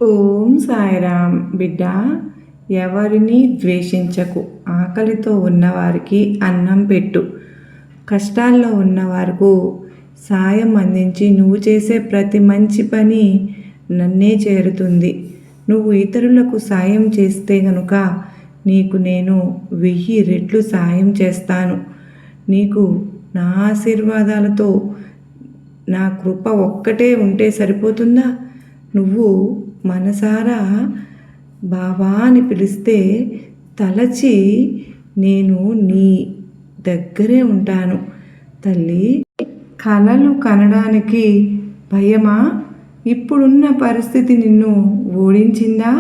ఓం సాయిరామ్. బిడ్డ, ఎవరిని ద్వేషించకు. ఆకలితో ఉన్నవారికి అన్నం పెట్టు. కష్టాల్లో ఉన్నవారికి సాయం అందించి నువ్వు చేసే ప్రతి మంచి పని నన్నే చేరుతుంది. నువ్వు ఇతరులకు సాయం చేస్తే గనుక నీకు నేను 1000 రెట్లు సాయం చేస్తాను. నీకు నా ఆశీర్వాదాలతో నా కృప ఒక్కటే ఉంటే సరిపోతుందా? నువ్వు మనసారా బాబా అని పిలిస్తే తలచి నేను నీ దగ్గరే ఉంటాను. తల్లి, కలలు కనడానికి భయమా? ఇప్పుడున్న పరిస్థితి నిన్ను ఓడించిందా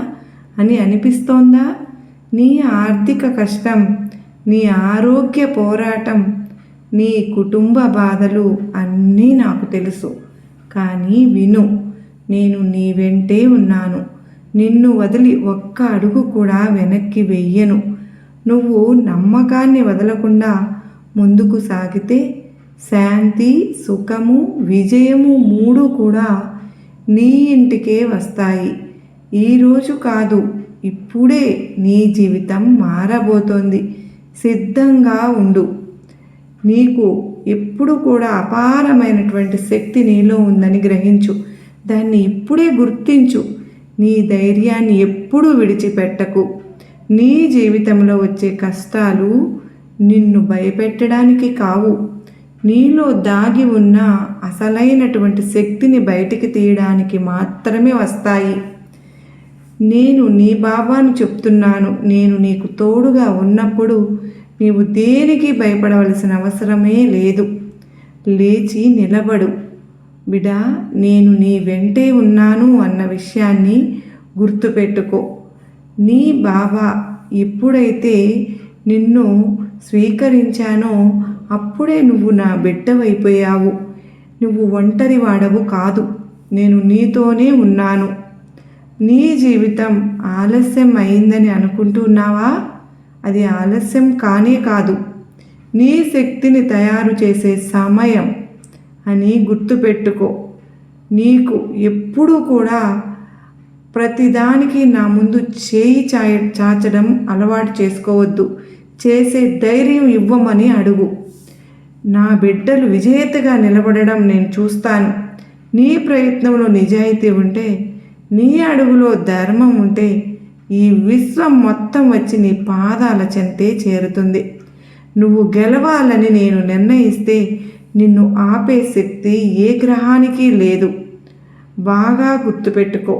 అని అనిపిస్తోందా? నీ ఆర్థిక కష్టం, నీ ఆరోగ్య పోరాటం, నీ కుటుంబ బాధలు అన్నీ నాకు తెలుసు. కానీ విను, నేను నీ వెంటే ఉన్నాను. నిన్ను వదిలి ఒక్క అడుగు కూడా వెనక్కి వెయ్యను. నువ్వు నమ్మకాన్ని వదలకుండా ముందుకు సాగితే శాంతి, సుఖము, విజయము 3 కూడా నీ ఇంటికే వస్తాయి. ఈరోజు కాదు, ఇప్పుడే నీ జీవితం మారబోతోంది. సిద్ధంగా ఉండు. నీకు ఎప్పుడు కూడా అపారమైనటువంటి శక్తి నీలో ఉందని గ్రహించు. దాన్ని ఇప్పుడే గుర్తించు. నీ ధైర్యాన్ని ఎప్పుడూ విడిచిపెట్టకు. నీ జీవితంలో వచ్చే కష్టాలు నిన్ను భయపెట్టడానికి కావు, నీలో దాగి ఉన్న అసలైనటువంటి శక్తిని బయటికి తీయడానికి మాత్రమే వస్తాయి. నేను నీ బాబాను చెప్తున్నాను. నేను నీకు తోడుగా ఉన్నప్పుడు నీవు దేనికి భయపడవలసిన అవసరమే లేదు. లేచి నిలబడు. బిడా, నేను నీ వెంటే ఉన్నాను అన్న విషయాన్ని గుర్తుపెట్టుకో. నీ బాబా ఎప్పుడైతే నిన్ను స్వీకరించానో అప్పుడే నువ్వు నా బిడ్డవైపోయావు. నువ్వు ఒంటరి వాడవు కాదు. నేను నీతోనే ఉన్నాను. నీ జీవితం ఆలస్యం అయిందని అనుకుంటున్నావా? అది ఆలస్యం కానే కాదు. నీ శక్తిని తయారు చేసే సమయం అని గుర్తుపెట్టుకో. నీకు ఎప్పుడూ కూడా ప్రతిదానికి నా ముందు చేయి చాచడం అలవాటు చేసుకోవద్దు. చేసే ధైర్యం ఇవ్వమని అడుగు. నా బిడ్డలు విజేతగా నిలబడడం నేను చూస్తాను. నీ ప్రయత్నంలో నిజాయితీ ఉంటే, నీ అడుగులో ధర్మం ఉంటే ఈ విశ్వం మొత్తం వచ్చి నీ పాదాల చెంతే చేరుతుంది. నువ్వు గెలవాలని నేను నిర్ణయిస్తే నిన్ను ఆపే శక్తి ఏ గ్రహానికి లేదు. బాగా గుర్తుపెట్టుకో.